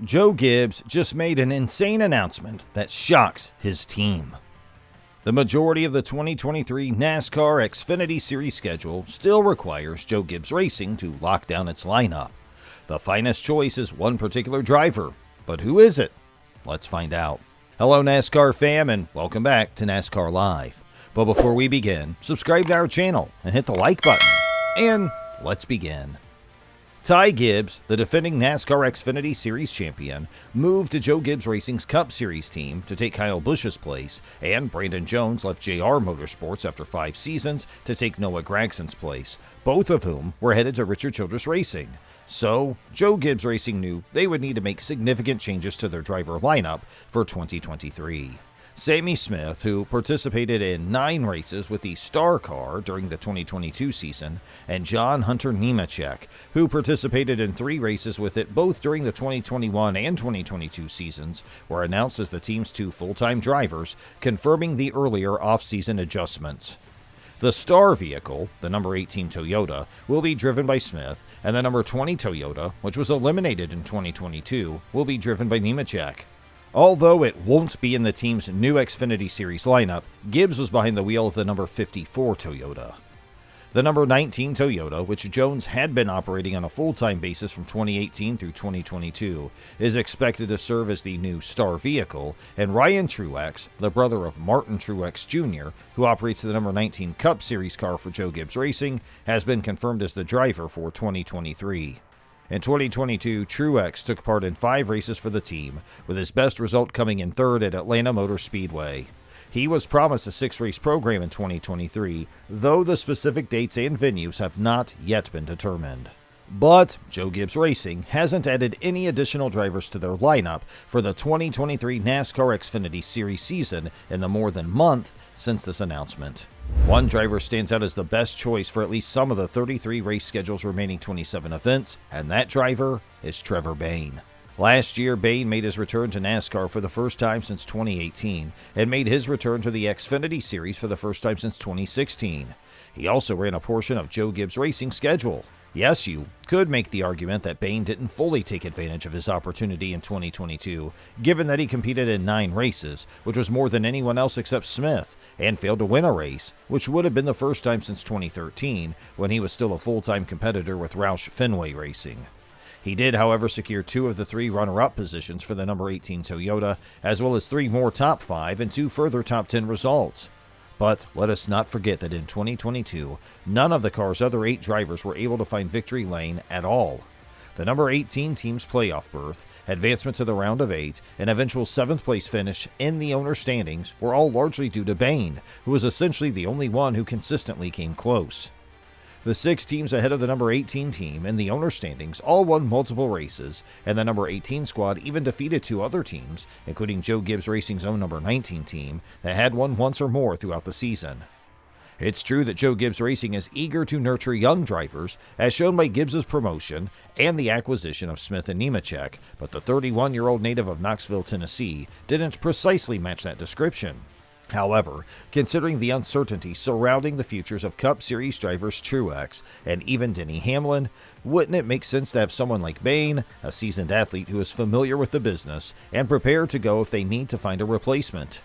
Joe Gibbs just made an insane announcement that shocks his team. The majority of the 2023 NASCAR Xfinity Series schedule still requires Joe Gibbs Racing to lock down its lineup. The finest choice is one particular driver, but who is it? Let's find out. Hello NASCAR fam, and welcome back to NASCAR Live. But before we begin, subscribe to our channel and hit the like button. And let's begin. Ty Gibbs, the defending NASCAR Xfinity Series champion, moved to Joe Gibbs Racing's Cup Series team to take Kyle Busch's place, and Brandon Jones left JR Motorsports after 5 seasons to take Noah Gragson's place, both of whom were headed to Richard Childress Racing. So, Joe Gibbs Racing knew they would need to make significant changes to their driver lineup for 2023. Sammy Smith, who participated in 9 races with the Star Car during the 2022 season, and John Hunter Nemechek, who participated in 3 races with it both during the 2021 and 2022 seasons, were announced as the team's 2 full-time drivers, confirming the earlier off-season adjustments. The Star vehicle, the number 18 Toyota, will be driven by Smith, and the number 20 Toyota, which was eliminated in 2022, will be driven by Nemechek. Although it won't be in the team's new Xfinity Series lineup, Gibbs was behind the wheel of the number 54 Toyota. The number 19 Toyota, which Jones had been operating on a full-time basis from 2018 through 2022, is expected to serve as the new Star vehicle, and Ryan Truex, the brother of Martin Truex Jr., who operates the number 19 Cup Series car for Joe Gibbs Racing, has been confirmed as the driver for 2023. In 2022, Truex took part in 5 races for the team, with his best result coming in 3rd at Atlanta Motor Speedway. He was promised a 6-race program in 2023, though the specific dates and venues have not yet been determined. But Joe Gibbs Racing hasn't added any additional drivers to their lineup for the 2023 NASCAR Xfinity Series season in the more than month since this announcement. One driver stands out as the best choice for at least some of the 33 race schedule's remaining 27 events, and that driver is Trevor Bayne. Last year, Bayne made his return to NASCAR for the first time since 2018 and made his return to the Xfinity Series for the first time since 2016. He also ran a portion of Joe Gibbs Racing's schedule. Yes, you could make the argument that Bayne didn't fully take advantage of his opportunity in 2022, given that he competed in 9 races, which was more than anyone else except Smith, and failed to win a race, which would have been the first time since 2013, when he was still a full-time competitor with Roush Fenway Racing. He did, however, secure 2 of the 3 runner-up positions for the number 18 Toyota, as well as 3 more top 5 and 2 further top 10 results. But let us not forget that in 2022, none of the car's other 8 drivers were able to find victory lane at all. The number 18 team's playoff berth, advancement to the round of 8, and eventual 7th place finish in the owner standings were all largely due to Bayne, who was essentially the only one who consistently came close. The 6 teams ahead of the number 18 team in the owner standings all won multiple races, and the number 18 squad even defeated 2 other teams, including Joe Gibbs Racing's own number 19 team, that had won once or more throughout the season. It's true that Joe Gibbs Racing is eager to nurture young drivers, as shown by Gibbs's promotion and the acquisition of Smith and Nemechek, but the 31-year-old native of Knoxville, Tennessee, didn't precisely match that description. However, considering the uncertainty surrounding the futures of Cup Series drivers Truex and even Denny Hamlin, wouldn't it make sense to have someone like Bayne, a seasoned athlete who is familiar with the business and prepared to go if they need to find a replacement?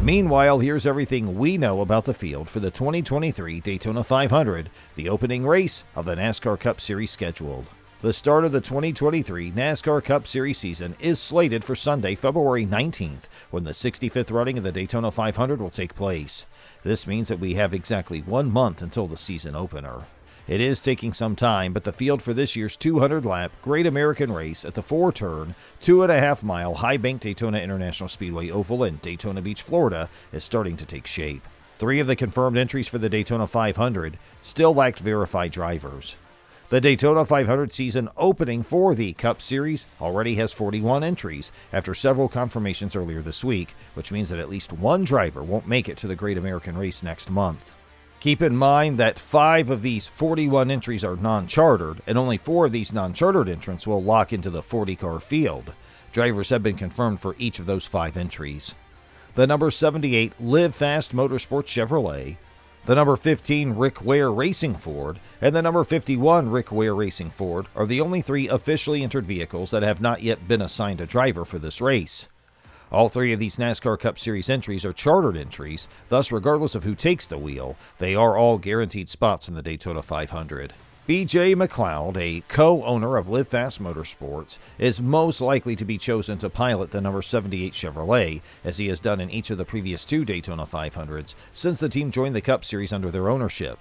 Meanwhile, here's everything we know about the field for the 2023 Daytona 500, the opening race of the NASCAR Cup Series scheduled. The start of the 2023 NASCAR Cup Series season is slated for Sunday, February 19th, when the 65th running of the Daytona 500 will take place. This means that we have exactly 1 month until the season opener. It is taking some time, but the field for this year's 200-lap Great American Race at the 4-turn, 2.5-mile high-bank Daytona International Speedway Oval in Daytona Beach, Florida, is starting to take shape. 3 of the confirmed entries for the Daytona 500 still lacked verified drivers. The Daytona 500 season opening for the Cup Series already has 41 entries after several confirmations earlier this week, which means that at least 1 driver won't make it to the Great American Race next month. Keep in mind that 5 of these 41 entries are non-chartered, and only 4 of these non-chartered entrants will lock into the 40-car field. Drivers have been confirmed for each of those 5 entries. The number 78 Live Fast Motorsports Chevrolet, The number 15 Rick Ware Racing Ford and the number 51 Rick Ware Racing Ford are the only 3 officially entered vehicles that have not yet been assigned a driver for this race. All 3 of these NASCAR Cup Series entries are chartered entries, thus regardless of who takes the wheel, they are all guaranteed spots in the Daytona 500. B.J. McLeod, a co-owner of Live Fast Motorsports, is most likely to be chosen to pilot the number 78 Chevrolet, as he has done in each of the previous 2 Daytona 500s since the team joined the Cup Series under their ownership.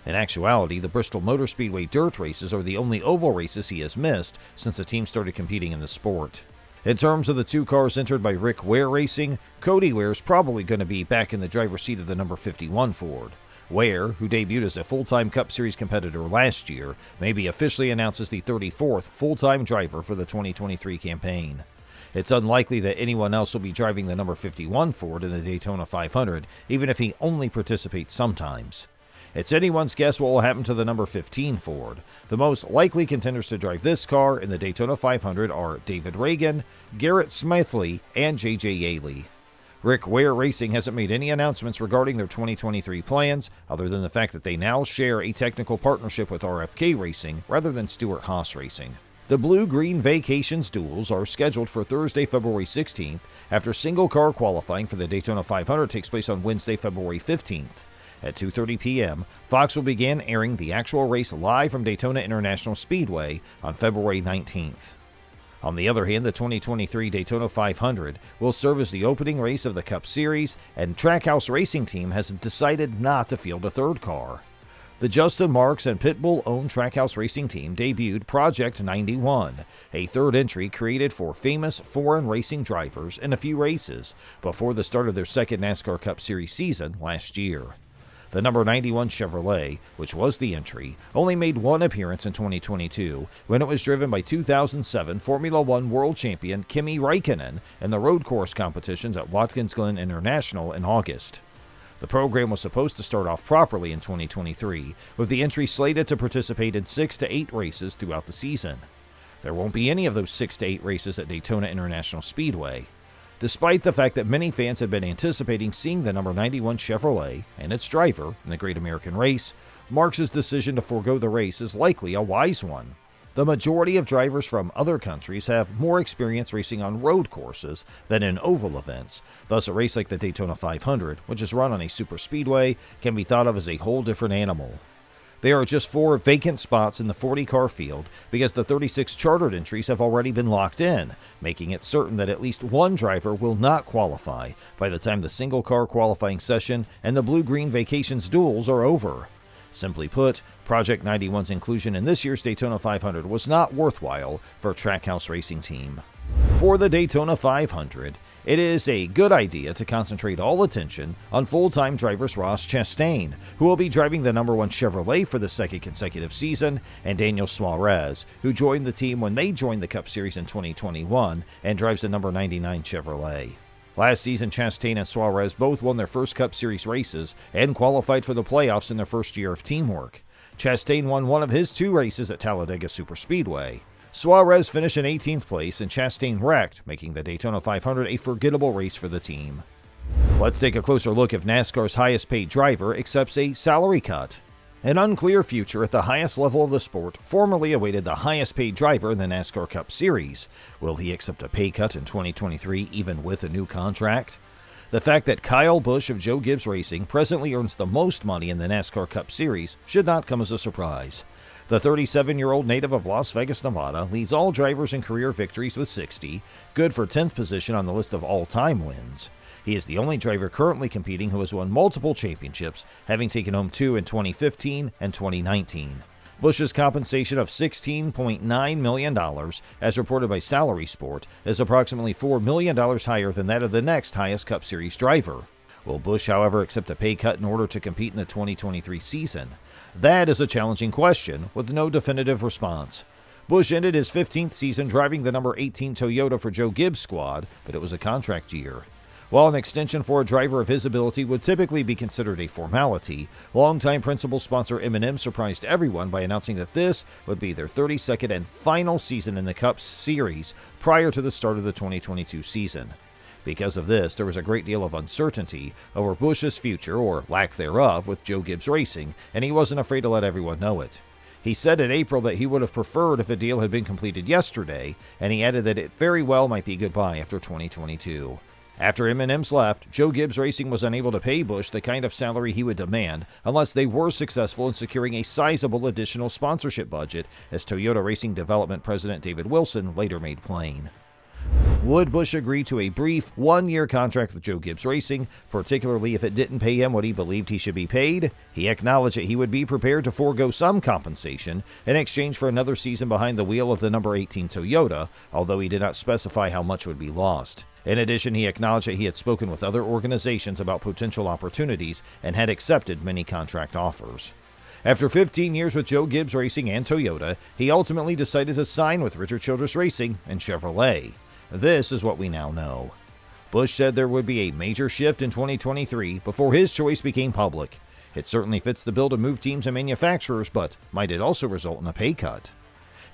In actuality, the Bristol Motor Speedway dirt races are the only oval races he has missed since the team started competing in the sport. In terms of the 2 cars entered by Rick Ware Racing, Cody Ware is probably going to be back in the driver's seat of the number 51 Ford. Ware, who debuted as a full-time Cup Series competitor last year, may be officially announced as the 34th full-time driver for the 2023 campaign. It's unlikely that anyone else will be driving the number 51 Ford in the Daytona 500, even if he only participates sometimes. It's anyone's guess what will happen to the number 15 Ford. The most likely contenders to drive this car in the Daytona 500 are David Reagan, Garrett Smythe, and J.J. Yaley. Rick Ware Racing hasn't made any announcements regarding their 2023 plans, other than the fact that they now share a technical partnership with RFK Racing rather than Stewart-Haas Racing. The Blue-Green Vacations duels are scheduled for Thursday, February 16th, after single-car qualifying for the Daytona 500 takes place on Wednesday, February 15th. At 2:30 p.m., Fox will begin airing the actual race live from Daytona International Speedway on February 19th. On the other hand, the 2023 Daytona 500 will serve as the opening race of the Cup Series, and Trackhouse Racing Team has decided not to field a 3rd car. The Justin Marks and Pitbull-owned Trackhouse Racing Team debuted Project 91, a 3rd entry created for famous foreign racing drivers in a few races before the start of their 2nd NASCAR Cup Series season last year. The number 91 Chevrolet, which was the entry, only made 1 appearance in 2022 when it was driven by 2007 Formula One World Champion Kimi Räikkönen in the road course competitions at Watkins Glen International in August. The program was supposed to start off properly in 2023, with the entry slated to participate in 6 to 8 races throughout the season. There won't be any of those 6 to 8 races at Daytona International Speedway. Despite the fact that many fans have been anticipating seeing the number 91 Chevrolet and its driver in the Great American Race, Marks' decision to forego the race is likely a wise one. The majority of drivers from other countries have more experience racing on road courses than in oval events, thus a race like the Daytona 500, which is run on a superspeedway, can be thought of as a whole different animal. There are just 4 vacant spots in the 40-car field because the 36 chartered entries have already been locked in, making it certain that at least 1 driver will not qualify by the time the single-car qualifying session and the Blue-Green Vacations duels are over. Simply put, Project 91's inclusion in this year's Daytona 500 was not worthwhile for Trackhouse Racing Team. For the Daytona 500, it is a good idea to concentrate all attention on full-time driver Ross Chastain, who will be driving the number 1 Chevrolet for the 2nd consecutive season, and Daniel Suarez, who joined the team when they joined the Cup Series in 2021 and drives the number 99 Chevrolet. Last season, Chastain and Suarez both won their first Cup Series races and qualified for the playoffs in their first year of teamwork. Chastain won one of his 2 races at Talladega Superspeedway. Suarez finished in 18th place and Chastain wrecked, making the Daytona 500 a forgettable race for the team. Let's take a closer look if NASCAR's highest paid driver accepts a salary cut. An unclear future at the highest level of the sport formerly awaited the highest paid driver in the NASCAR Cup Series. Will he accept a pay cut in 2023 even with a new contract? The fact that Kyle Busch of Joe Gibbs Racing presently earns the most money in the NASCAR Cup Series should not come as a surprise. The 37-year-old native of Las Vegas, Nevada, leads all drivers in career victories with 60, good for 10th position on the list of all-time wins. He is the only driver currently competing who has won multiple championships, having taken home 2 in 2015 and 2019. Busch's compensation of $16.9 million, as reported by Salary Sport, is approximately $4 million higher than that of the next highest Cup Series driver. Will Busch, however, accept a pay cut in order to compete in the 2023 season? That is a challenging question, with no definitive response. Busch ended his 15th season driving the number 18 Toyota for Joe Gibbs' squad, but it was a contract year. While an extension for a driver of his ability would typically be considered a formality, longtime principal sponsor M&M surprised everyone by announcing that this would be their 32nd and final season in the Cup Series prior to the start of the 2022 season. Because of this, there was a great deal of uncertainty over Busch's future, or lack thereof, with Joe Gibbs Racing, and he wasn't afraid to let everyone know it. He said in April that he would have preferred if a deal had been completed yesterday, and he added that it very well might be goodbye after 2022. After M&M's left, Joe Gibbs Racing was unable to pay Busch the kind of salary he would demand unless they were successful in securing a sizable additional sponsorship budget, as Toyota Racing Development President David Wilson later made plain. Would Busch agree to a brief one-year contract with Joe Gibbs Racing, particularly if it didn't pay him what he believed he should be paid? He acknowledged that he would be prepared to forego some compensation in exchange for another season behind the wheel of the number 18 Toyota, although he did not specify how much would be lost. In addition, he acknowledged that he had spoken with other organizations about potential opportunities and had accepted many contract offers. After 15 years with Joe Gibbs Racing and Toyota, he ultimately decided to sign with Richard Childress Racing and Chevrolet. This is what we now know. Busch said there would be a major shift in 2023 before his choice became public. It certainly fits the bill to move teams and manufacturers, but might it also result in a pay cut?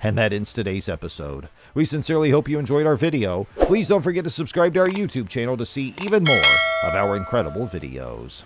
And that ends today's episode. We sincerely hope you enjoyed our video. Please don't forget to subscribe to our YouTube channel to see even more of our incredible videos.